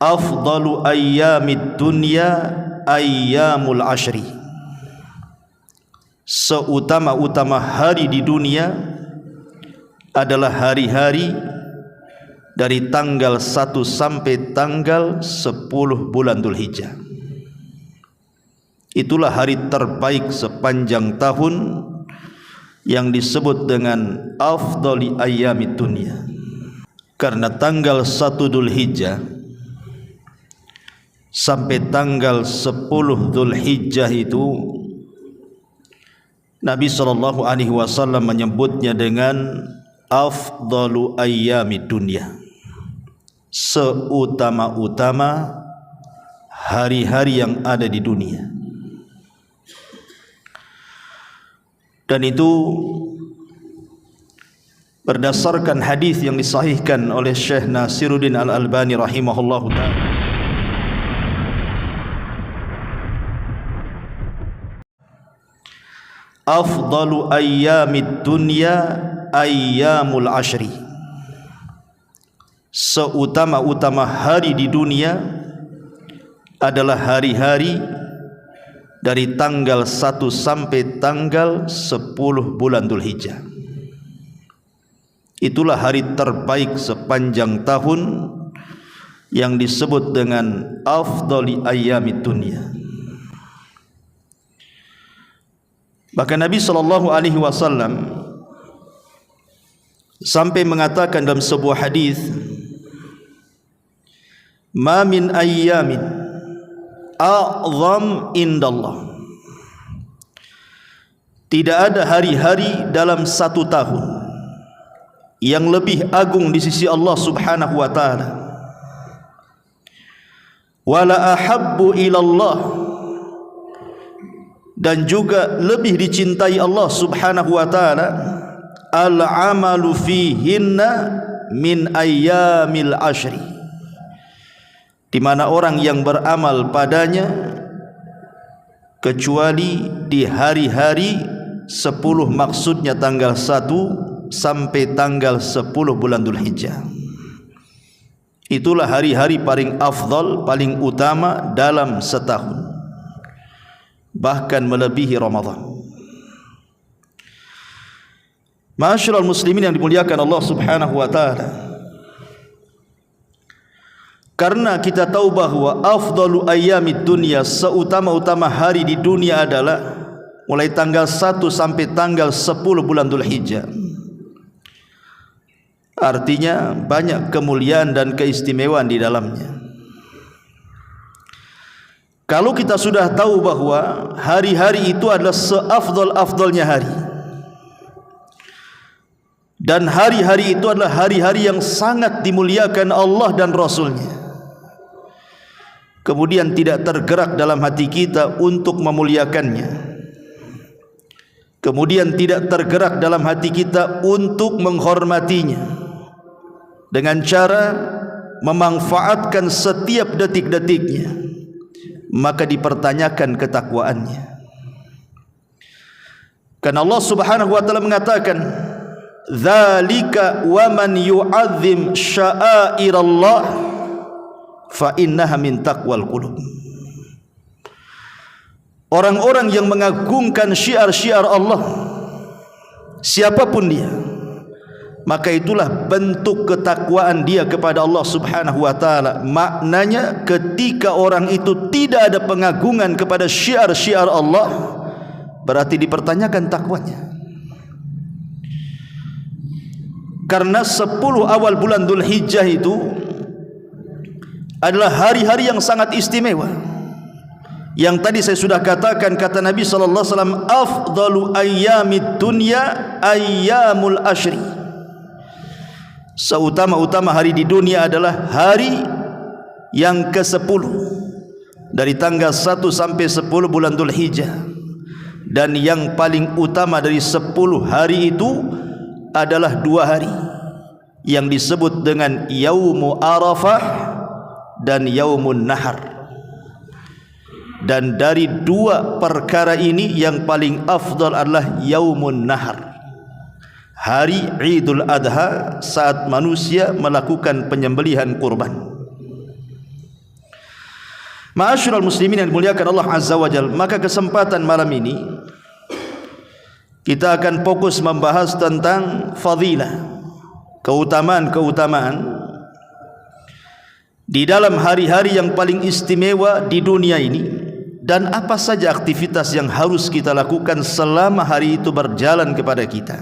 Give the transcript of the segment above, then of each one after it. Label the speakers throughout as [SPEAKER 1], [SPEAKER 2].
[SPEAKER 1] afdalu ayyamid dunya ayyamul ashri. Seutama-utama hari di dunia adalah hari-hari dari tanggal 1 sampai tanggal 10 bulan Dzulhijjah. Itulah hari terbaik sepanjang tahun yang disebut dengan afdali ayyamid dunya. Karena tanggal 1 Dzulhijjah sampai tanggal 10 Dzulhijjah itu Nabi SAW menyebutnya dengan afdalu ayyamid dunya, seutama-utama hari-hari yang ada di dunia. Dan itu berdasarkan hadis yang disahihkan oleh Syekh Nasiruddin Al-Albani rahimahullahu ta'ala. Afdalu ayyamid dunya ayyamul ashri. Seutama-utama hari di dunia adalah hari-hari dari tanggal 1 sampai tanggal 10 bulan Dzulhijjah. Itulah hari terbaik sepanjang tahun yang disebut dengan afdali ayyamid dunya. Bahkan Nabi SAW sampai mengatakan dalam sebuah hadis, "Ma min ayyamin a'zam indallah." Tidak ada hari-hari dalam satu tahun yang lebih agung di sisi Allah Subhanahu wa taala. Wala ahabbu ilallah, dan juga lebih dicintai Allah Subhanahu wa taala, al-amalu fihinna min ayyamil ashri, di mana orang yang beramal padanya kecuali di hari-hari 10, maksudnya tanggal 1 sampai tanggal 10 bulan Dzulhijjah. Itulah hari-hari paling afdal, paling utama dalam setahun, bahkan melebihi Ramadan. Ma'asyiral muslimin yang dimuliakan Allah Subhanahu wa taala, karena kita tahu bahwa afdalu ayyamid dunya, seutama-utama hari di dunia adalah mulai tanggal 1 sampai tanggal 10 bulan Dzulhijjah. Artinya banyak kemuliaan dan keistimewaan di dalamnya. Kalau kita sudah tahu bahwa hari-hari itu adalah seafdal-afdalnya hari, dan hari-hari itu adalah hari-hari yang sangat dimuliakan Allah dan Rasulnya, kemudian tidak tergerak dalam hati kita untuk memuliakannya, kemudian tidak tergerak dalam hati kita untuk menghormatinya dengan cara memanfaatkan setiap detik-detiknya, maka dipertanyakan ketakwaannya. Karena Allah Subhanahu wa taala mengatakan, "Dzalika wa man yu'azzim sya'airallah fa innaha min taqwal qulub." Orang-orang yang mengagungkan syiar-syiar Allah, siapapun dia, maka itulah bentuk ketakwaan dia kepada Allah Subhanahu wa taala. Maknanya ketika orang itu tidak ada pengagungan kepada syiar-syiar Allah, berarti dipertanyakan takwanya. Karena 10 awal bulan Dzulhijjah itu adalah hari-hari yang sangat istimewa. Yang tadi saya sudah katakan, kata Nabi sallallahu alaihi wasallam, afdalu ayyamid dunya ayyamul ashri. Seutama-utama hari di dunia adalah hari yang ke-10 dari tanggal 1 sampai 10 bulan Dzulhijjah, dan yang paling utama dari 10 hari itu adalah 2 hari yang disebut dengan Yaumu Arafah dan Yaumun Nahar. Dan dari 2 perkara ini yang paling afdal adalah Yaumun Nahar, hari Idul Adha, saat manusia melakukan penyembelihan kurban. Ma'asyiral muslimin yang dimuliakan Allah Azza wa Jalla, maka kesempatan malam ini kita akan fokus membahas tentang fadilah, keutamaan-keutamaan di dalam hari-hari yang paling istimewa di dunia ini, dan apa saja aktivitas yang harus kita lakukan selama hari itu berjalan kepada kita.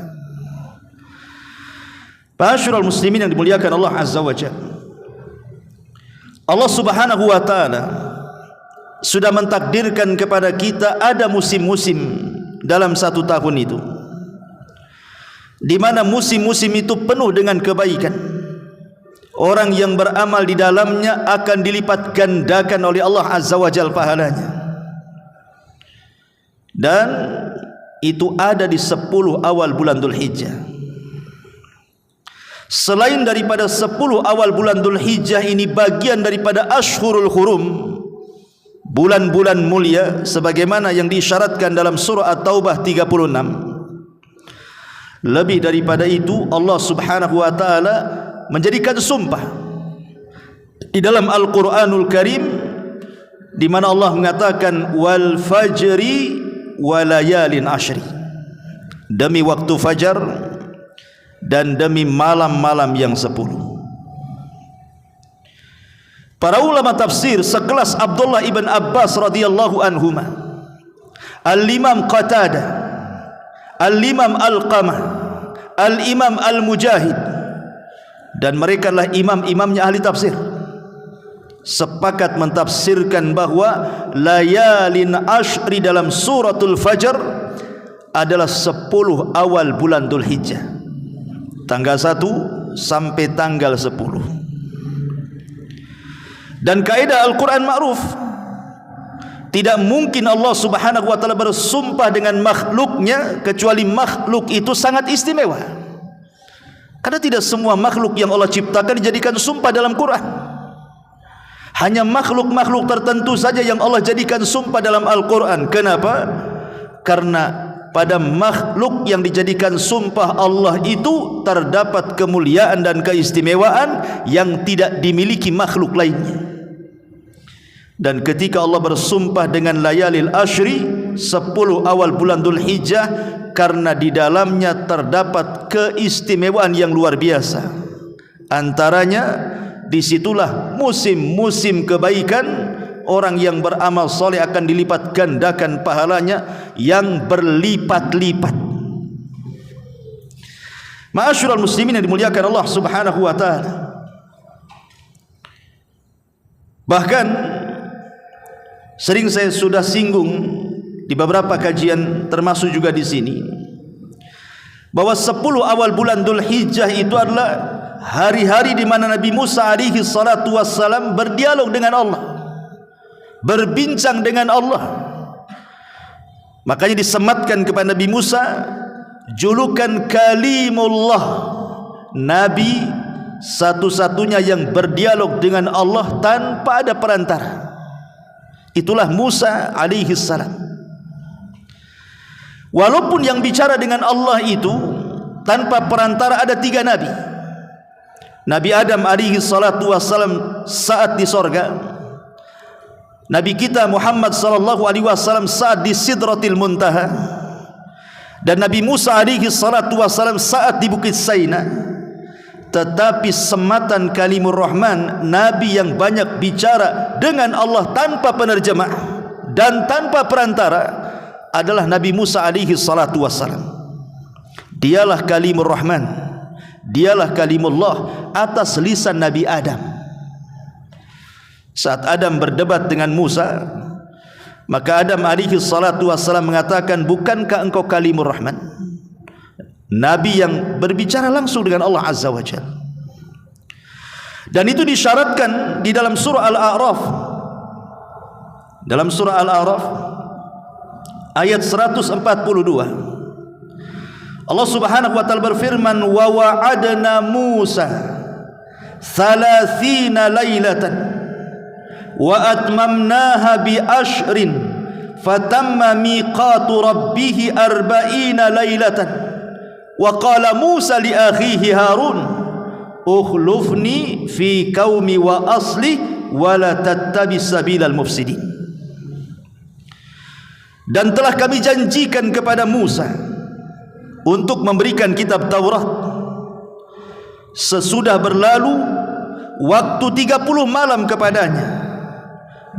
[SPEAKER 1] Ma'asyiral muslimin yang dimuliakan Allah Azza wa Jalla, Allah Subhanahu wa taala sudah mentakdirkan kepada kita ada musim-musim dalam satu tahun itu, di mana musim-musim itu penuh dengan kebaikan. Orang yang beramal di dalamnya akan dilipat gandakan oleh Allah Azza wa Jalla pahalanya. Dan itu ada di 10 awal bulan Dzulhijjah. Selain daripada 10 awal bulan Dzulhijjah ini bagian daripada Ashhurul Hurum, bulan-bulan mulia, sebagaimana yang diisyaratkan dalam surah At-Taubah 36. Lebih daripada itu, Allah Subhanahu wa taala menjadikan sumpah di dalam Al-Qur'anul Karim, di mana Allah mengatakan wal fajri walayalin ashri, demi waktu fajar dan demi malam-malam yang 10. Para ulama tafsir sekelas Abdullah ibn Abbas radhiyallahu anhuma, Al-Imam Qatadah, Al-Imam Al-Qamah, Al-Imam Al-Mujahid, dan mereka adalah imam-imamnya ahli tafsir, sepakat mentafsirkan bahwa layalin ashri dalam suratul Fajr adalah 10 awal bulan Dzulhijjah, tanggal 1 sampai tanggal 10. Dan kaidah Al-Quran ma'ruf, tidak mungkin Allah Subhanahu wa taala bersumpah dengan makhluknya kecuali makhluk itu sangat istimewa. Karena tidak semua makhluk yang Allah ciptakan dijadikan sumpah dalam Quran. Hanya makhluk-makhluk tertentu saja yang Allah jadikan sumpah dalam Al-Quran. Kenapa? Karena pada makhluk yang dijadikan sumpah Allah itu terdapat kemuliaan dan keistimewaan yang tidak dimiliki makhluk lainnya. Dan ketika Allah bersumpah dengan layalil ashri, 10 awal bulan Dzulhijjah, karena di dalamnya terdapat keistimewaan yang luar biasa. Antaranya disitulah musim-musim kebaikan. Orang yang beramal soleh akan dilipat gandakan pahalanya yang berlipat-lipat. Ma'asyiral muslimin yang dimuliakan Allah Subhanahu wa taala, bahkan sering saya sudah singgung di beberapa kajian, termasuk juga di sini, bahwa 10 awal bulan Dzulhijjah itu adalah hari-hari di mana Nabi Musa alaihi salatu wassalam berdialog dengan Allah, berbincang dengan Allah. Makanya disematkan kepada Nabi Musa julukan Kalimullah, Nabi satu-satunya yang berdialog dengan Allah tanpa ada perantara. Itulah Musa alaihi salam. Walaupun yang bicara dengan Allah itu tanpa perantara ada 3 nabi. Nabi Adam alaihi salatu wassalam saat di sorga, Nabi kita Muhammad sallallahu alaihi wasallam saat di Sidratil Muntaha, dan Nabi Musa alaihi salatu wasallam saat di Bukit Saina. Tetapi sematan Kalimur Rahman, Nabi yang banyak bicara dengan Allah tanpa penerjemah dan tanpa perantara, adalah Nabi Musa alaihi salatu wassalam. Dialah Kalimur Rahman, dialah Kalimullah atas lisan Nabi Adam. Saat Adam berdebat dengan Musa, maka Adam alaihi salatu wassalam mengatakan, bukankah engkau Kalimur Rahman, Nabi yang berbicara langsung dengan Allah Azza wa Jalla. Dan itu disyaratkan di dalam surah Al-A'raf. Dalam surah Al-A'raf ayat 142, Allah Subhanahu wa taala berfirman, wa wa'adna Musa 30 lailatan wa atmamnaha bi ashrin fatamma miqatu rabbih 40 lailatan. Wa qala Musa li akhihi Harun ukhlufni fi qaumi wa asli wa la tattabi' sabilal mufsidin. Dan telah kami janjikan kepada Musa untuk memberikan kitab Taurat sesudah berlalu waktu 30 malam kepadanya,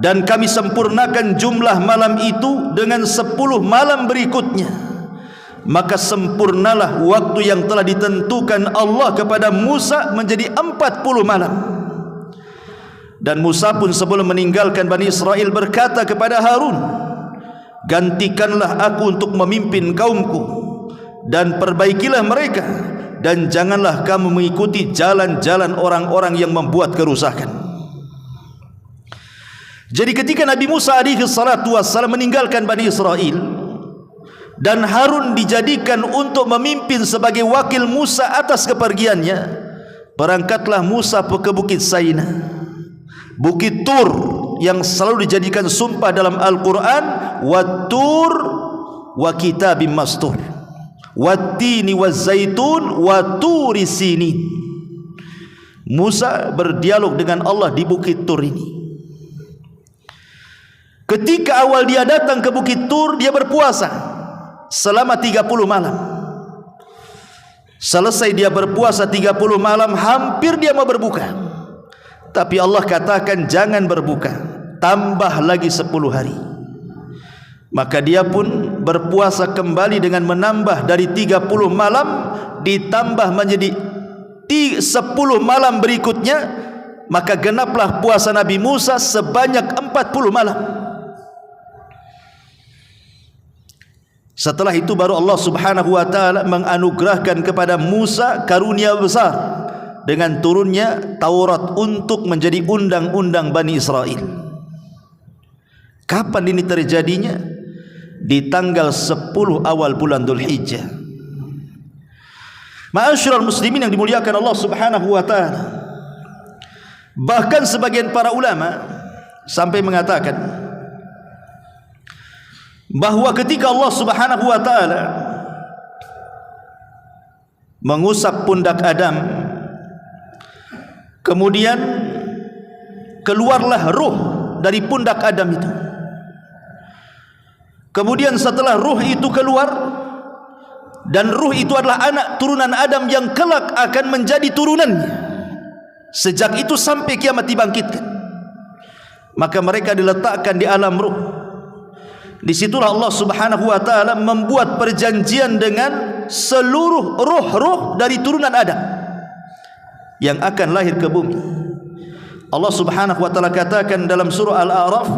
[SPEAKER 1] dan kami sempurnakan jumlah malam itu dengan 10 malam berikutnya. Maka sempurnalah waktu yang telah ditentukan Allah kepada Musa menjadi 40 malam. Dan Musa pun sebelum meninggalkan Bani Israel berkata kepada Harun, gantikanlah aku untuk memimpin kaumku dan perbaikilah mereka, dan janganlah kamu mengikuti jalan-jalan orang-orang yang membuat kerusakan. Jadi ketika Nabi Musa alaihi salatu wassalam meninggalkan Bani Israel dan Harun dijadikan untuk memimpin sebagai wakil Musa atas kepergiannya, berangkatlah Musa ke Bukit Saina, Bukit Tur yang selalu dijadikan sumpah dalam Al-Quran, Wat-Tur wa kitabim mastur, Wat-Tini waz-Zaitun wa Turi Sinin. Musa berdialog dengan Allah di Bukit Tur ini. Ketika awal dia datang ke Bukit Tur, dia berpuasa selama 30 malam. Selesai dia berpuasa 30 malam, hampir dia mau berbuka, tapi Allah katakan jangan berbuka, tambah lagi 10 hari. Maka dia pun berpuasa kembali dengan menambah dari 30 malam ditambah menjadi 10 malam berikutnya. Maka genaplah puasa Nabi Musa sebanyak 40 malam. Setelah itu baru Allah Subhanahu wa taala menganugerahkan kepada Musa karunia besar dengan turunnya Taurat untuk menjadi undang-undang Bani Israel. Kapan ini terjadinya? Di tanggal 10 awal bulan Dzulhijjah. Ma'asyiral muslimin yang dimuliakan Allah Subhanahu wa taala, bahkan sebagian para ulama sampai mengatakan bahwa ketika Allah Subhanahu wa taala mengusap pundak Adam, kemudian keluarlah ruh dari pundak Adam itu. Kemudian setelah ruh itu keluar, dan ruh itu adalah anak turunan Adam yang kelak akan menjadi turunannya, sejak itu sampai kiamat dibangkitkan, maka mereka diletakkan di alam ruh. Disitulah Allah Subhanahu wa taala membuat perjanjian dengan seluruh ruh-ruh dari turunan Adam yang akan lahir ke bumi. Allah Subhanahu wa taala katakan dalam surah Al-A'raf,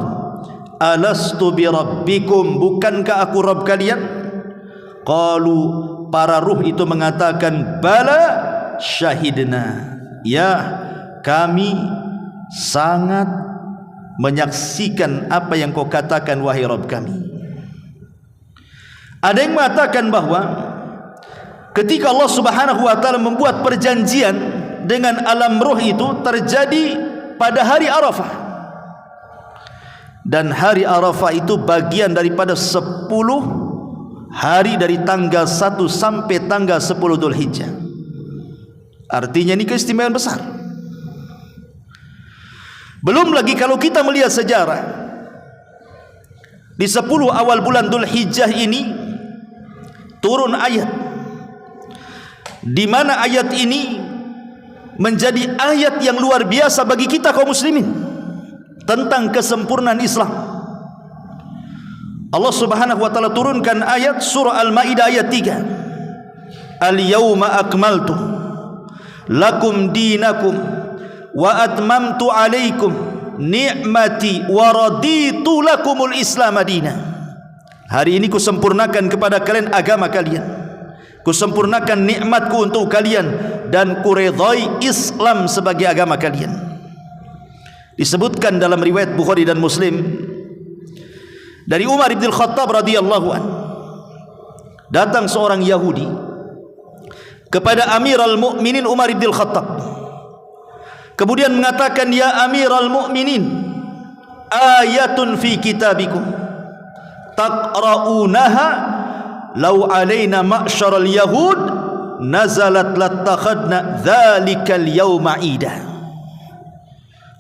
[SPEAKER 1] alastu bi rabbikum, bukankah aku Rabb kalian? Qalu, para ruh itu mengatakan, bala syahidna, ya kami sangat menyaksikan apa yang kau katakan wahai Rabb kami. Ada yang mengatakan bahwa ketika Allah Subhanahu wa taala membuat perjanjian dengan alam roh itu terjadi pada hari Arafah, dan hari Arafah itu bagian daripada 10 hari dari tanggal 1 sampai tanggal 10 Dzulhijjah. Artinya ini keistimewaan besar. Belum lagi kalau kita melihat sejarah, di 10 awal bulan Dzulhijjah ini turun ayat, di mana ayat ini menjadi ayat yang luar biasa bagi kita kaum muslimin tentang kesempurnaan Islam. Allah Subhanahu wa taala turunkan ayat surah Al-Maidah ayat 3. Al-yauma akmaltu lakum dinakum wa atmamtu alaikum ni'mati wa raditu lakumul Islam madina. Hari ini kusempurnakan kepada kalian agama kalian, kusempurnakan nikmatku untuk kalian, dan kuredai Islam sebagai agama kalian. Disebutkan dalam riwayat Bukhari dan Muslim dari Umar bin Khattab radhiyallahu an, datang seorang Yahudi kepada Amirul Mukminin Umar bin Khattab, kemudian mengatakan, ya Amirul Mukminin, ayatun fi kitabikum taqra'unaha law alaina ma'syaral yahud nazalat lattakhadna dzalikal yawma ida.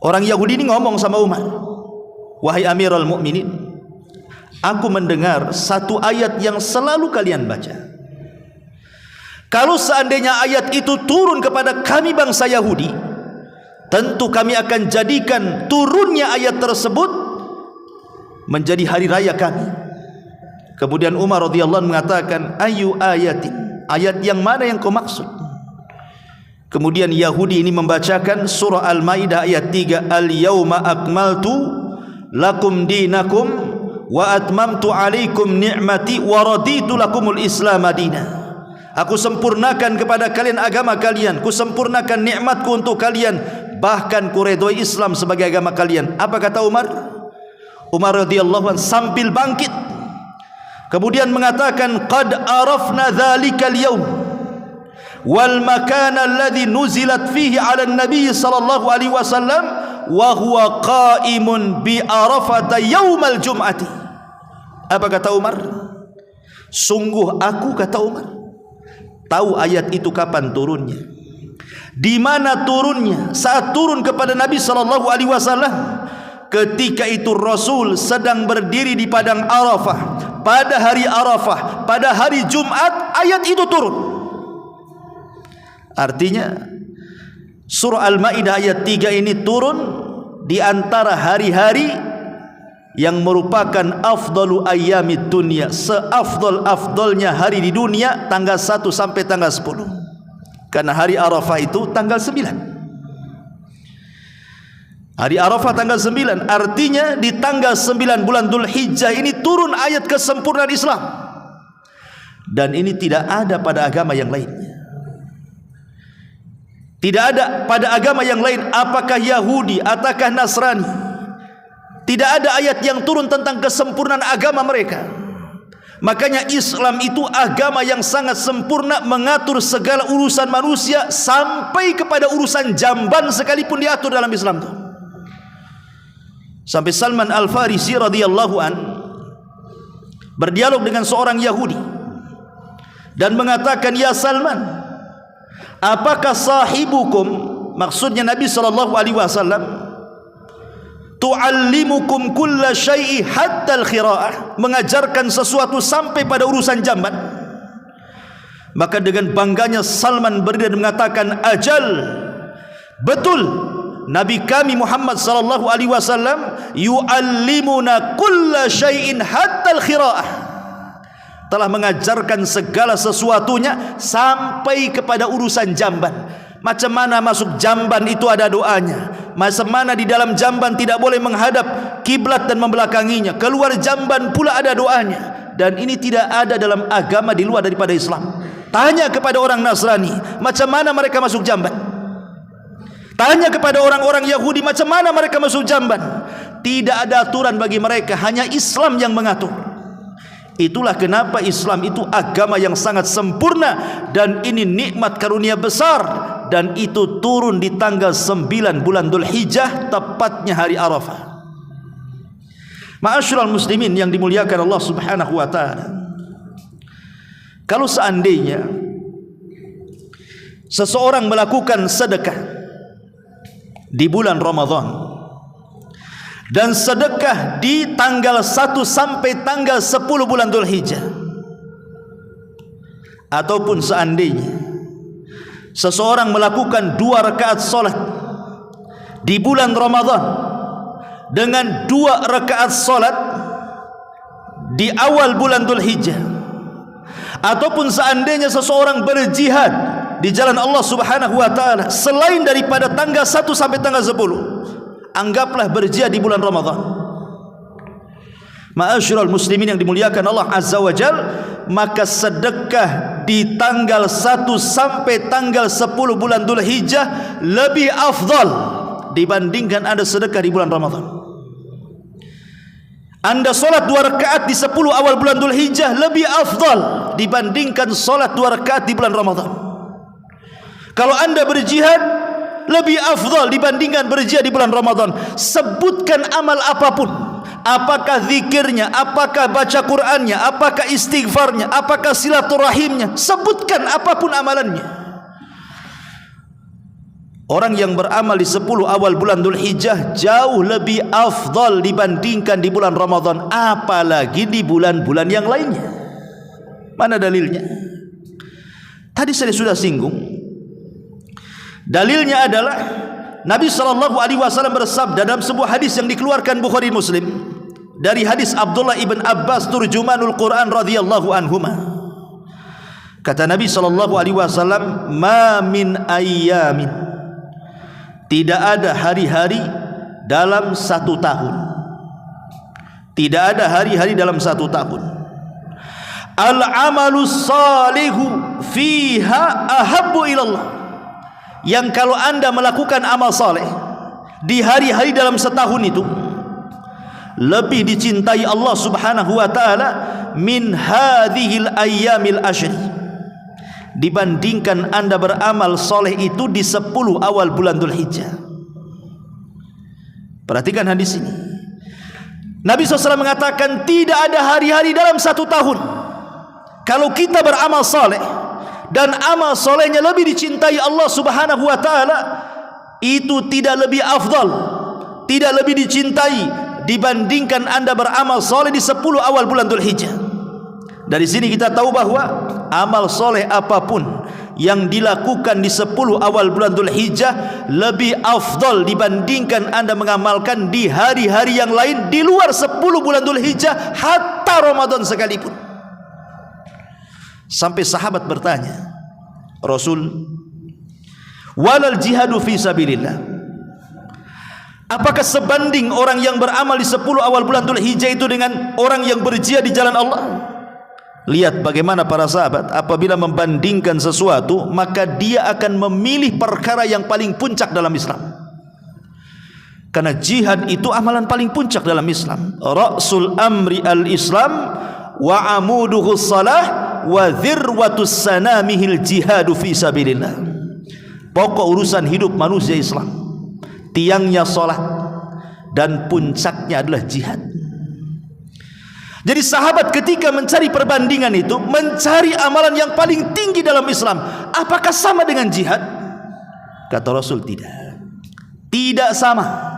[SPEAKER 1] Orang Yahudi ini ngomong sama Umar, wahai Amirul Mukminin, aku mendengar satu ayat yang selalu kalian baca. Kalau seandainya ayat itu turun kepada kami bangsa Yahudi, tentu kami akan jadikan turunnya ayat tersebut menjadi hari raya kami. Kemudian Umar radhiyallahu anhu mengatakan, ayu ayatin, ayat yang mana yang kau maksud? Kemudian Yahudi ini membacakan surah Al-Maidah ayat 3, al-yauma akmaltu lakum dinakum wa atmamtu alaikum ni'mati wa raditu lakumul islam madina. Aku sempurnakan kepada kalian agama kalian, ku sempurnakan nikmatku untuk kalian, bahkan ku redoi Islam sebagai agama kalian. Apa kata Umar? Umar radhiyallahu anhu sambil bangkit kemudian mengatakan, qad arafna dzalika al-yaum wal makana alladhi nuzilat fihi 'ala an-nabi sallallahu alaihi wasallam wa huwa qa'imun bi Arafah yaumal jum'ati. Apa kata Umar? Sungguh aku, kata Umar, tahu ayat itu kapan turunnya, di mana turunnya. Saat turun kepada Nabi sallallahu alaihi wasallam, ketika itu Rasul sedang berdiri di padang Arafah pada hari Arafah, pada hari Jumat ayat itu turun. Artinya surah Al-Maidah ayat 3 ini turun di antara hari-hari yang merupakan afdalu ayyamid dunia, seafdal-afdalnya hari di dunia, tanggal 1 sampai tanggal 10. Karena hari Arafah itu tanggal 9. Hari Arafah tanggal 9, artinya di tanggal 9 bulan Dzulhijjah ini turun ayat kesempurnaan Islam. Dan ini tidak ada pada agama yang lainnya. Tidak ada pada agama yang lain, apakah Yahudi ataukah Nasrani. Tidak ada ayat yang turun tentang kesempurnaan agama mereka. Makanya Islam itu agama yang sangat sempurna, mengatur segala urusan manusia, sampai kepada urusan jamban sekalipun diatur dalam Islam itu. Sampai Salman Al-Farisi radhiyallahu an berdialog dengan seorang Yahudi dan mengatakan, ya Salman, apakah sahibukum, maksudnya Nabi sallallahu alaihi wasallam, tu'allimukum kulla syai'i hatta al-khira'ah, mengajarkan sesuatu sampai pada urusan jamban? Maka dengan bangganya Salman berdiri dan mengatakan, ajal, betul, Nabi kami Muhammad sallallahu alaihi wasallam yu'allimuna kulla syai'in hatta al-khira'ah, telah mengajarkan segala sesuatunya sampai kepada urusan jamban. Macam mana masuk jamban itu ada doanya, macam mana di dalam jamban tidak boleh menghadap kiblat dan membelakanginya, keluar jamban pula ada doanya. Dan ini tidak ada dalam agama di luar daripada Islam. Tanya kepada orang Nasrani, macam mana mereka masuk jamban. Tanya kepada orang-orang Yahudi, macam mana mereka masuk jamban. Tidak ada aturan bagi mereka, hanya Islam yang mengatur. Itulah kenapa Islam itu agama yang sangat sempurna, dan ini nikmat karunia besar, dan itu turun di tanggal 9 bulan Dzulhijjah, tepatnya hari Arafah. Ma'asyiral muslimin yang dimuliakan Allah Subhanahu wa taala, kalau seandainya seseorang melakukan sedekah di bulan Ramadan dan sedekah di tanggal 1 sampai tanggal 10 bulan Dzulhijjah, ataupun seandainya seseorang melakukan 2 rakaat salat di bulan Ramadan dengan 2 rakaat salat di awal bulan Dzulhijjah, ataupun seandainya seseorang berjihad di jalan Allah Subhanahu wa taala selain daripada tanggal 1 sampai tanggal 10, anggaplah berjihad di bulan Ramadan. Ma'asyiral muslimin yang dimuliakan Allah Azza wa Jal, maka sedekah di tanggal 1 sampai tanggal 10 bulan Dzulhijjah lebih afdal dibandingkan Anda sedekah di bulan Ramadan. Anda solat 2 rakaat di 10 awal bulan Dzulhijjah lebih afdal dibandingkan solat 2 rakaat di bulan Ramadan. Kalau Anda berjihad lebih afdal dibandingkan berjihad di bulan Ramadan. Sebutkan amal apapun, apakah zikirnya, apakah baca Qur'annya, apakah istighfarnya, apakah silaturahimnya, sebutkan apapun amalannya, orang yang beramal di 10 awal bulan Dzulhijjah jauh lebih afdal dibandingkan di bulan Ramadan, apalagi di bulan-bulan yang lainnya. Mana dalilnya? Tadi saya sudah singgung. Dalilnya adalah Nabi SAW bersabda dalam sebuah hadis yang dikeluarkan Bukhari Muslim dari hadis Abdullah ibn Abbas turjumanul Quran radhiyallahu anhuma. Kata Nabi SAW, "Ma min ayyamin," tidak ada hari-hari dalam satu tahun. Tidak ada hari-hari dalam satu tahun. Al-amalu salihu fiha ahabbu ilallah. Yang kalau anda melakukan amal saleh di hari-hari dalam setahun itu lebih dicintai Allah Subhanahu wa taala min hadhil ayyamil ashri, dibandingkan anda beramal soleh itu di 10 awal bulan Dzulhijjah. Perhatikan hadis ini. Nabi SAW mengatakan tidak ada hari-hari dalam satu tahun kalau kita beramal soleh dan amal solehnya lebih dicintai Allah Subhanahu wa taala, itu tidak lebih afdal, tidak lebih dicintai dibandingkan anda beramal soleh di 10 awal bulan Dzulhijjah. Dari sini kita tahu bahwa amal soleh apapun yang dilakukan di 10 awal bulan Dzulhijjah lebih afdal dibandingkan anda mengamalkan di hari-hari yang lain di luar 10 bulan Dzulhijjah, hatta Ramadan sekalipun. Sampai sahabat bertanya, "Rasul, walal jihadu fi sabilillah, apakah sebanding orang yang beramal di 10 awal bulan Dzulhijjah itu dengan orang yang berjihad di jalan Allah?" Lihat bagaimana para sahabat apabila membandingkan sesuatu, maka dia akan memilih perkara yang paling puncak dalam Islam. Karena jihad itu amalan paling puncak dalam Islam. Ra'sul amri al-Islam wa amuduhu salah wa dzirwatus sanamihil jihadu fi sabilillah. Pokok urusan hidup manusia Islam, tiangnya salat dan puncaknya adalah jihad. Jadi sahabat ketika mencari perbandingan itu, mencari amalan yang paling tinggi dalam Islam, apakah sama dengan jihad? Kata Rasul, tidak. Tidak sama.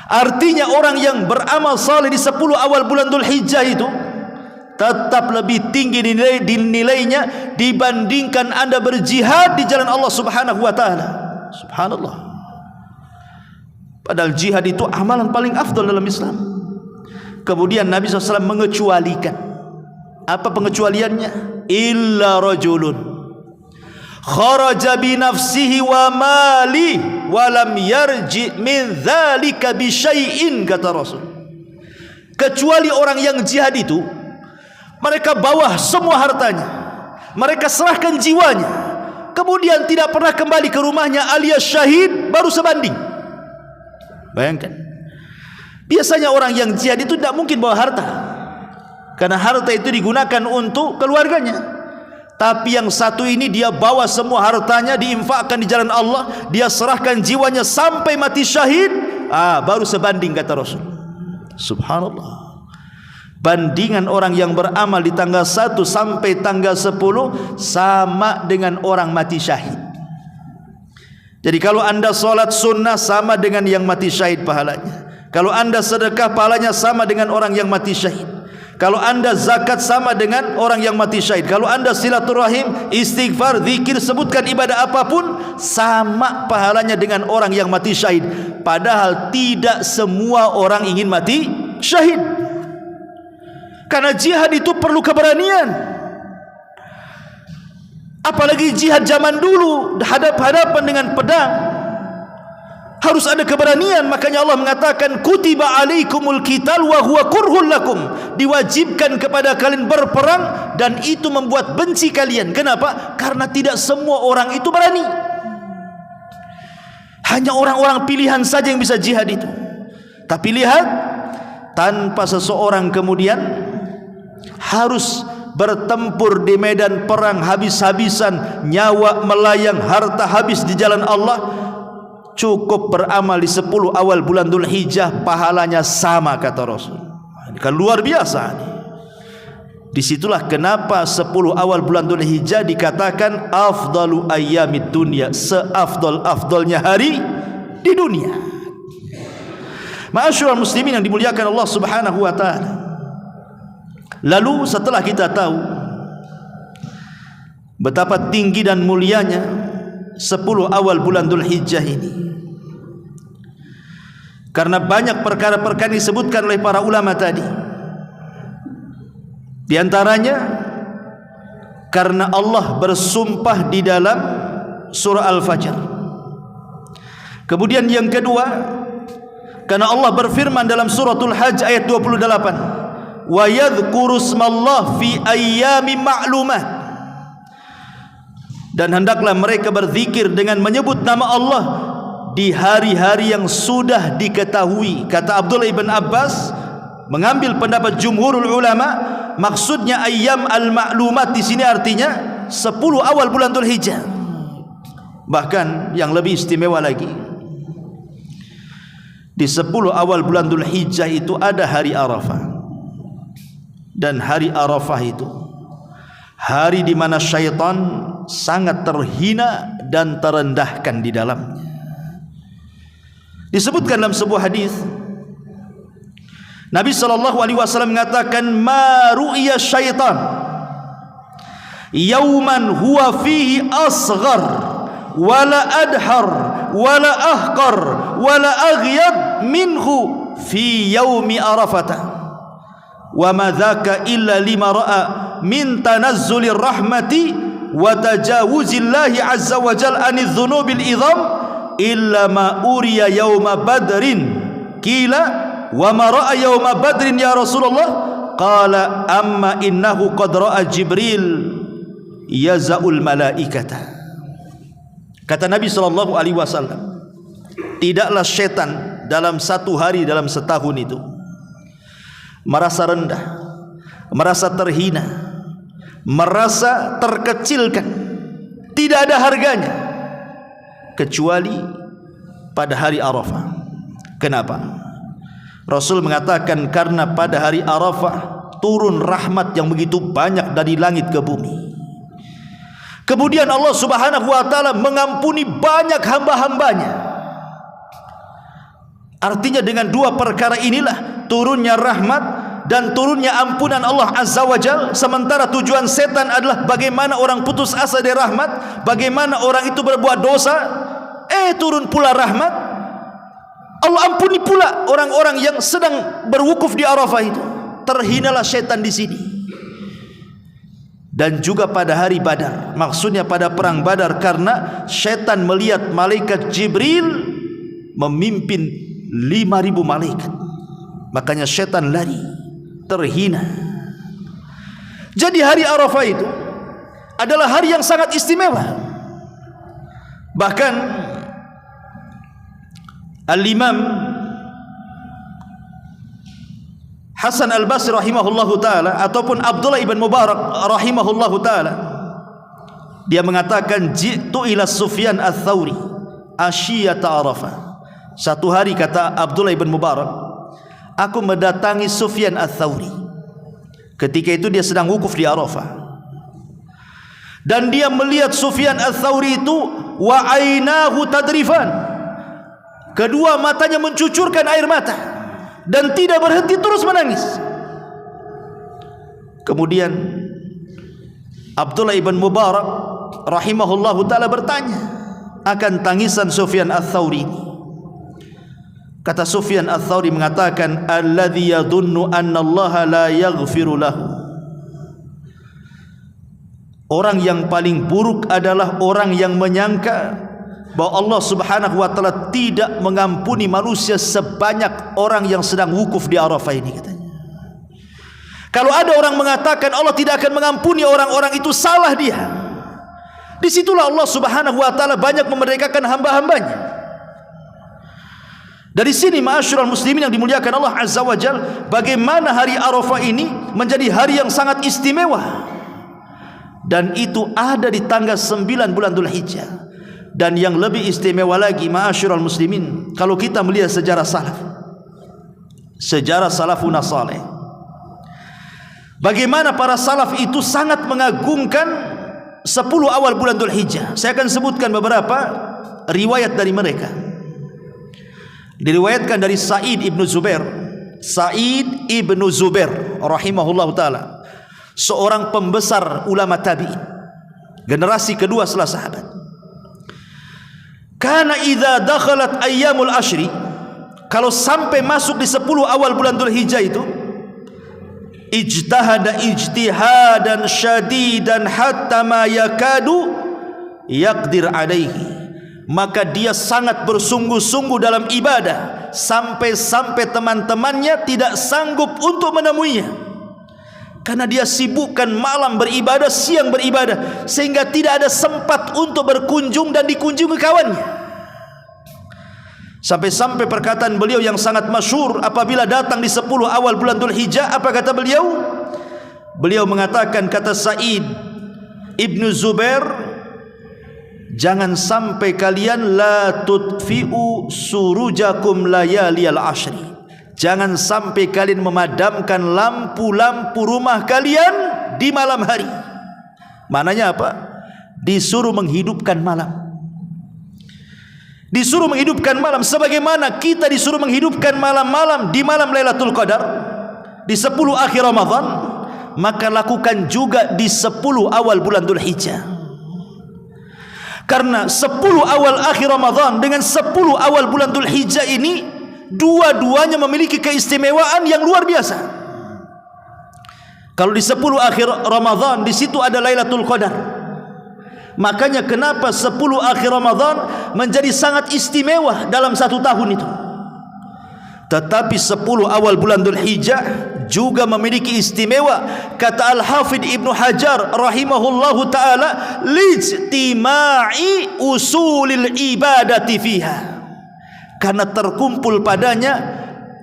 [SPEAKER 1] Artinya orang yang beramal saleh di 10 awal bulan Dzulhijjah itu tetap lebih tinggi nilainya dibandingkan anda berjihad di jalan Allah Subhanahu wa taala. Subhanallah. Padahal jihad itu amalan paling afdal dalam Islam. Kemudian Nabi SAW mengecualikan. Apa pengecualiannya? Illa rajulun kharaja bi nafsihi wa mali wa lam yarji min dzalika bi syai'in, kata Rasul. Kecuali orang yang jihad itu mereka bawa semua hartanya, mereka serahkan jiwanya, kemudian tidak pernah kembali ke rumahnya alias syahid, baru sebanding. Bayangkan, biasanya orang yang jihad itu tidak mungkin bawa harta, karena harta itu digunakan untuk keluarganya. Tapi yang satu ini dia bawa semua hartanya, diinfakkan di jalan Allah, dia serahkan jiwanya sampai mati syahid, baru sebanding, kata Rasul. Subhanallah. Bandingan orang yang beramal di tanggal 1 sampai tanggal 10 sama dengan orang mati syahid. Jadi kalau anda solat sunnah sama dengan yang mati syahid pahalanya. Kalau anda sedekah pahalanya sama dengan orang yang mati syahid. Kalau anda zakat sama dengan orang yang mati syahid. Kalau anda silaturahim, istighfar, zikir, sebutkan ibadah apapun, sama pahalanya dengan orang yang mati syahid. Padahal tidak semua orang ingin mati syahid. Karena jihad itu perlu keberanian. Apalagi jihad zaman dulu, hadap-hadapan dengan pedang, harus ada keberanian. Makanya Allah mengatakan, kutiba alaikumul qital wa huwa kurhul lakum, diwajibkan kepada kalian berperang dan itu membuat benci kalian. Kenapa? Karena tidak semua orang itu berani. Hanya orang-orang pilihan saja yang bisa jihad itu. Tapi lihat, tanpa seseorang kemudian harus bertempur di medan perang habis-habisan, nyawa melayang, harta habis di jalan Allah, cukup beramal di 10 awal bulan Dzulhijjah, pahalanya sama, kata Rasul. Ini kan luar biasa ini. Disitulah kenapa 10 awal bulan Dzulhijjah dikatakan afdalu ayyamid dunya, seafdal-afdalnya hari di dunia. Ma'asyiral muslimin yang dimuliakan Allah Subhanahu wa taala. Lalu setelah kita tahu betapa tinggi dan mulianya 10 awal bulan Dzulhijjah ini, karena banyak perkara-perkara disebutkan oleh para ulama tadi. Di antaranya karena Allah bersumpah di dalam surah Al-Fajr. Kemudian yang kedua, karena Allah berfirman dalam suratul Hajj ayat 28, wa yadhkuru ismallah fi ayyamin ma'lumat, dan hendaklah mereka berzikir dengan menyebut nama Allah di hari-hari yang sudah diketahui. Kata Abdullah ibn Abbas, mengambil pendapat jumhurul ulama, maksudnya ayyam al-ma'lumat di sini artinya 10 awal bulan Dzulhijjah. Bahkan yang lebih istimewa lagi, di 10 awal bulan Dzulhijjah itu ada hari Arafah. Dan hari Arafah itu hari di mana syaitan sangat terhina dan terendahkan di dalamnya. Disebutkan dalam sebuah hadis, Nabi SAW mengatakan, ma ru'ya syaitan yauman huwa fihi asghar wala adhar wala ahqar wala aghyad minhu fi yaumi arafata wa ma dhaka illa lima ra'a min tanazzulir rahmati wa tajawuzillahi azza wa jalla anidh dhunubil idham illa ma uriya yauma badrin. Qila wa ma ra'a yauma badrin ya Rasulullah? Qala amma innahu qad ra'a Jibril yaza'ul malaikata. Kata Nabi SAW, tidaklah setan dalam satu hari dalam setahun itu merasa rendah, merasa terhina, merasa terkecilkan, tidak ada harganya kecuali pada hari Arafah. Kenapa? Rasul mengatakan karena pada hari Arafah turun rahmat yang begitu banyak dari langit ke bumi. Kemudian Allah Subhanahu wa taala mengampuni banyak hamba-hambanya. Artinya dengan dua perkara inilah turunnya rahmat dan turunnya ampunan Allah Azza wa Jalla. Sementara tujuan setan adalah bagaimana orang putus asa dari rahmat, bagaimana orang itu berbuat dosa, turun pula rahmat. Allah ampuni pula orang-orang yang sedang berwukuf di Arafah itu. Terhinalah setan di sini. Dan juga pada hari Badar, maksudnya pada perang Badar, karena setan melihat malaikat Jibril memimpin 5.000 malaikat, makanya setan lari, terhina. Jadi hari Arafah itu adalah hari yang sangat istimewa. Bahkan Al-Imam Hasan Al-Basri rahimahullahu ta'ala ataupun Abdullah ibn Mubarak rahimahullahu ta'ala, dia mengatakan, ji'tu ila Sufyan Ats-Tsauri asyiyata Arafah. Satu hari, kata Abdullah ibn Mubarak, aku mendatangi Sufyan Ats-Tsauri. Ketika itu dia sedang wukuf di Arafah, dan dia melihat Sufyan Ats-Tsauri itu wa ainahu tadrifan, kedua matanya mencucurkan air mata dan tidak berhenti, terus menangis. Kemudian Abdullah ibn Mubarak rahimahullahu ta'ala bertanya akan tangisan Sufyan Ats-Tsauri ini. Kata Sufyan Ats-Tsauri mengatakan, alladzi yadhunnu anna Allah la yaghfiru lahu. Orang yang paling buruk adalah orang yang menyangka bahwa Allah Subhanahu wa taala tidak mengampuni manusia sebanyak orang yang sedang wukuf di Arafah ini, katanya. Kalau ada orang mengatakan Allah tidak akan mengampuni orang-orang itu, salah dia. Disitulah Allah Subhanahu wa taala banyak memerdekakan hamba-hambanya. Dari sini ma'asyiral muslimin yang dimuliakan Allah Azza wa Jalla, bagaimana hari Arafah ini menjadi hari yang sangat istimewa. Dan itu ada di tanggal 9 bulan Dzulhijjah. Dan yang lebih istimewa lagi ma'asyiral muslimin, kalau kita melihat sejarah salaf, sejarah salafun salih, bagaimana para salaf itu sangat mengagungkan 10 awal bulan Dzulhijjah. Saya akan sebutkan beberapa riwayat dari mereka. Diriwayatkan dari Sa'id ibnu Zubair. Sa'id ibnu Zubair rahimahullah ta'ala, seorang pembesar ulama tabi'in, generasi kedua setelah sahabat. Kana idza dakhalat ayyamul ashri, kalau sampai masuk di 10 awal bulan Dzulhijjah itu, ijtahada ijtihadan syadidan hatta ma yakadu yaqdir alaihi, maka dia sangat bersungguh-sungguh dalam ibadah sampai-sampai teman-temannya tidak sanggup untuk menemuinya, karena dia sibukkan malam beribadah, siang beribadah, sehingga tidak ada sempat untuk berkunjung dan dikunjungi kawannya. Sampai-sampai perkataan beliau yang sangat masyhur apabila datang di 10 awal bulan Dzulhijjah, apa kata beliau? Beliau mengatakan, kata Sa'id ibnu Zubair, jangan sampai kalian la tudfi'u surujakum layaliyal ashri, jangan sampai kalian memadamkan lampu-lampu rumah kalian di malam hari. Maknanya apa? Disuruh menghidupkan malam. Disuruh menghidupkan malam sebagaimana kita disuruh menghidupkan malam-malam di malam Lailatul Qadar, di 10 akhir Ramadan, maka lakukan juga di 10 awal bulan Dzulhijjah. Karena 10 awal akhir Ramadan dengan 10 awal bulan Dzulhijjah ini dua-duanya memiliki keistimewaan yang luar biasa. Kalau di 10 akhir Ramadan di situ ada Lailatul Qadar. Makanya kenapa 10 akhir Ramadan menjadi sangat istimewa dalam satu tahun itu. Tetapi 10 awal bulan Dzulhijjah juga memiliki istimewa. Kata Al-Hafidh Ibnu Hajar rahimahullahu ta'ala, lijtima'i usulil ibadati fiha, karena terkumpul padanya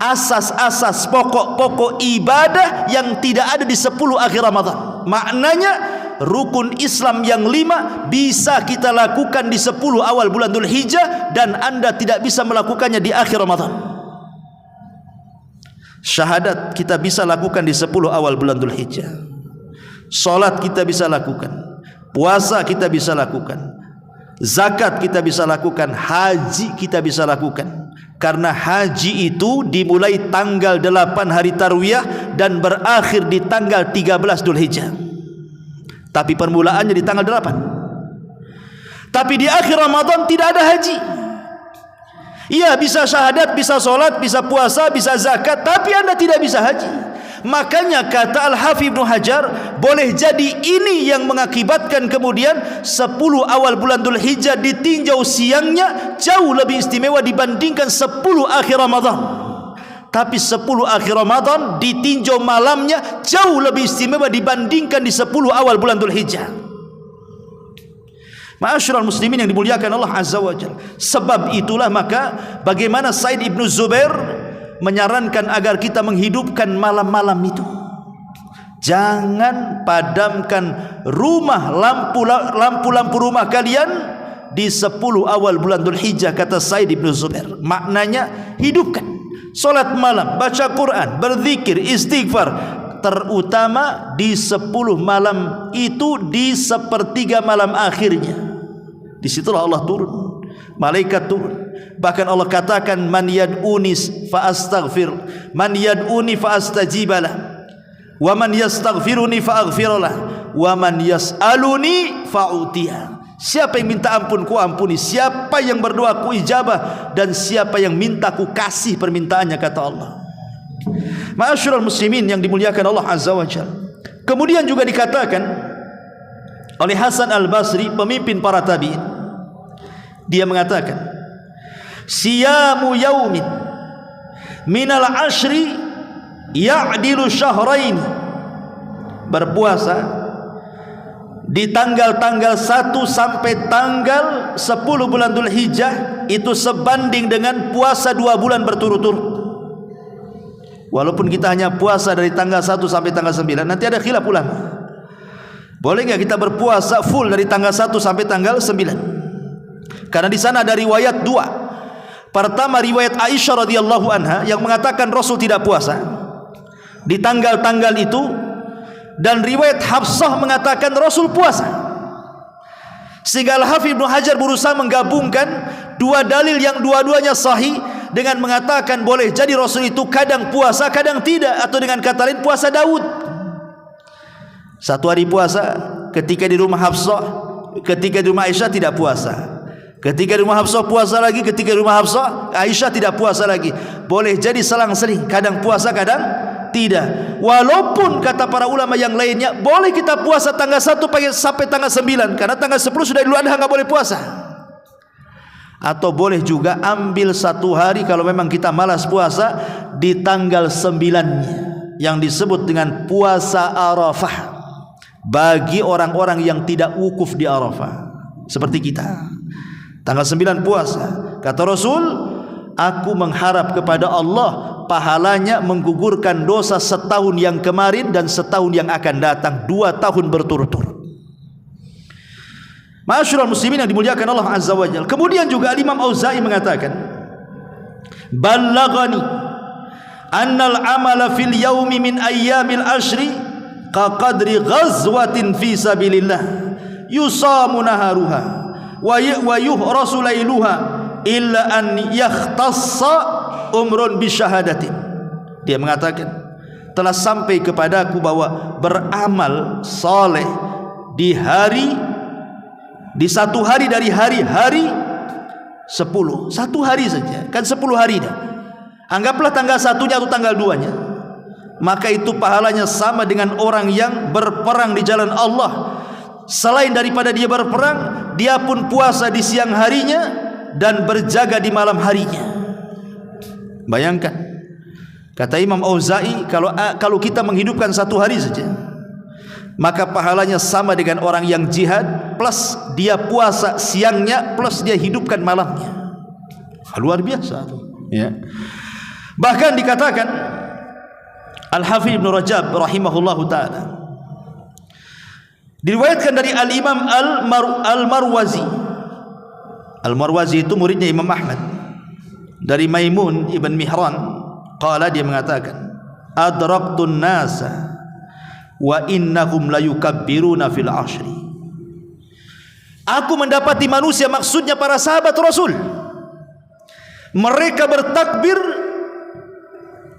[SPEAKER 1] asas-asas pokok-pokok ibadah yang tidak ada di 10 akhir Ramadan. Maknanya rukun Islam yang 5 bisa kita lakukan di 10 awal bulan Dzulhijjah, dan Anda tidak bisa melakukannya di akhir Ramadan. Syahadat kita bisa lakukan di 10 awal bulan Dzulhijjah. Salat kita bisa lakukan, puasa kita bisa lakukan, zakat kita bisa lakukan, haji kita bisa lakukan. Karena haji itu dimulai tanggal 8 hari Tarwiyah dan berakhir di tanggal 13 Dzulhijjah. Tapi permulaannya di tanggal 8. Tapi di akhir Ramadan tidak ada haji. Iya, bisa syahadat, bisa sholat, bisa puasa, bisa zakat, tapi Anda tidak bisa haji. Makanya kata Al-Hafidh Ibnu Hajar, boleh jadi ini yang mengakibatkan kemudian 10 awal bulan Dzulhijjah ditinjau siangnya jauh lebih istimewa dibandingkan 10 akhir Ramadan. Tapi 10 akhir Ramadan ditinjau malamnya jauh lebih istimewa dibandingkan di 10 awal bulan Dzulhijjah. Ma'asyiral muslimin yang dimuliakan Allah Azza wa Jalla. Sebab itulah maka bagaimana Sa'id ibnu Zubair menyarankan agar kita menghidupkan malam-malam itu. Jangan padamkan rumah, lampu-lampu rumah kalian di 10 awal bulan Dzulhijjah, kata Sa'id ibnu Zubair. Maknanya hidupkan solat malam, baca Quran, berzikir, istighfar, terutama di 10 malam itu, di sepertiga malam akhirnya. Disitulah Allah turun, malaikat turun. Bahkan Allah katakan, man yad'uni fa astaghfir, man yad'uni fa astajibalah, wa man yastaghfiruni fa aghfirlah, wa man yas'aluni fa utiya. Siapa yang minta ampun ku ampuni, siapa yang berdoa ku ijabah, dan siapa yang minta ku kasih permintaannya, kata Allah. Ma'asyiral muslimin yang dimuliakan Allah Azza wa Jalla. Kemudian juga dikatakan oleh Hasan Al-Basri, pemimpin para tabi'in, dia mengatakan, siyamu yaumin minal ashri ya'dilu syahrain, berpuasa di tanggal-tanggal 1 sampai tanggal 10 bulan Dzulhijjah itu sebanding dengan puasa 2 bulan berturut-turut. Walaupun kita hanya puasa dari tanggal 1 sampai tanggal 9, nanti ada khilaf ulama. Boleh nggak kita berpuasa full dari tanggal 1 sampai tanggal 9? Karena di sana ada riwayat 2. Pertama, riwayat Aisyah radhiyallahu anha yang mengatakan Rasul tidak puasa di tanggal-tanggal itu dan riwayat Hafsah mengatakan Rasul puasa. Sehingga Al-Hafidz Ibnu Hajar berusaha menggabungkan dua dalil yang dua-duanya sahih dengan mengatakan boleh jadi Rasul itu kadang puasa kadang tidak, atau dengan kata lain puasa Daud. Satu hari puasa ketika di rumah Hafsah, ketika di rumah Aisyah tidak puasa. Ketika di rumah Hafsah puasa lagi, ketika di rumah Hafsah Aisyah tidak puasa lagi. Boleh jadi selang-seling, kadang puasa kadang tidak. Walaupun kata para ulama yang lainnya boleh kita puasa tanggal 1 sampai tanggal 9, karena tanggal 10 sudah Idul Adha nggak boleh puasa. Atau boleh juga ambil satu hari kalau memang kita malas puasa di tanggal 9-nya, yang disebut dengan puasa Arafah, bagi orang-orang yang tidak wukuf di Arafah seperti kita. Tanggal 9 puasa. Kata Rasul, aku mengharap kepada Allah pahalanya menggugurkan dosa setahun yang kemarin dan setahun yang akan datang, 2 tahun berturut-turut. Ma'asyiral muslimin yang dimuliakan Allah Azza wa Jalla. Kemudian juga Imam Auza'i mengatakan, Ballagani annal amala fil yaumi min ayyamil ashri ka qadri ghazwatin fi sabilillah yusamu naharuha wa yuhrasu lailuha illa an yakhtassa umrun bisyahadatin. Dia mengatakan, telah sampai kepadaku bahwa beramal saleh di satu hari dari hari-hari 10, satu hari saja, kan 10 hari dah. Anggaplah tanggal 1-nya atau tanggal 2-nya, maka itu pahalanya sama dengan orang yang berperang di jalan Allah. Selain daripada dia berperang, dia pun puasa di siang harinya dan berjaga di malam harinya. Bayangkan, kata Imam Auza'i, kalau kita menghidupkan satu hari saja, maka pahalanya sama dengan orang yang jihad plus dia puasa siangnya plus dia hidupkan malamnya. Luar biasa, ya. Bahkan dikatakan Al-Hafidz Ibnu Rajab rahimahullahu taala, diriwayatkan dari Al-Imam Al-Marwazi. Al-Marwazi itu muridnya Imam Ahmad, dari Maimun ibn Mihran. Qala, dia mengatakan, adraktun nasa wa innahum la yukabbiruna fil ashri. Aku mendapati manusia, maksudnya para sahabat Rasul, mereka bertakbir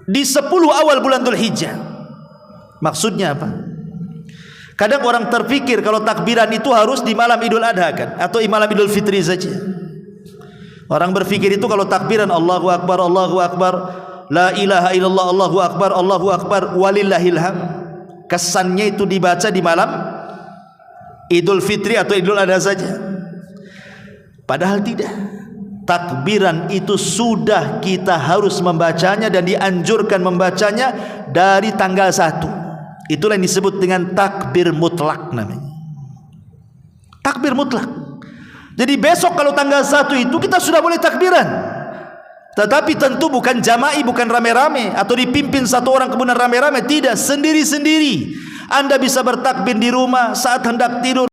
[SPEAKER 1] di 10 awal bulan Dzulhijjah. Maksudnya apa? Kadang orang terpikir kalau takbiran itu harus di malam Idul Adha kan, atau di malam Idul Fitri saja. Orang berpikir itu kalau takbiran Allahu Akbar, la ilaha illallah, Allahu Akbar, walillahil hamd, kesannya itu dibaca di malam Idul Fitri atau Idul Adha saja. Padahal tidak. Takbiran itu sudah kita harus membacanya dan dianjurkan membacanya dari tanggal 1. Itulah yang disebut dengan takbir mutlak namanya. Takbir mutlak. Jadi besok kalau tanggal 1 itu kita sudah boleh takbiran. Tetapi tentu bukan jama'i, bukan rame-rame atau dipimpin satu orang kemudian rame-rame, tidak, sendiri-sendiri. Anda bisa bertakbir di rumah saat hendak tidur.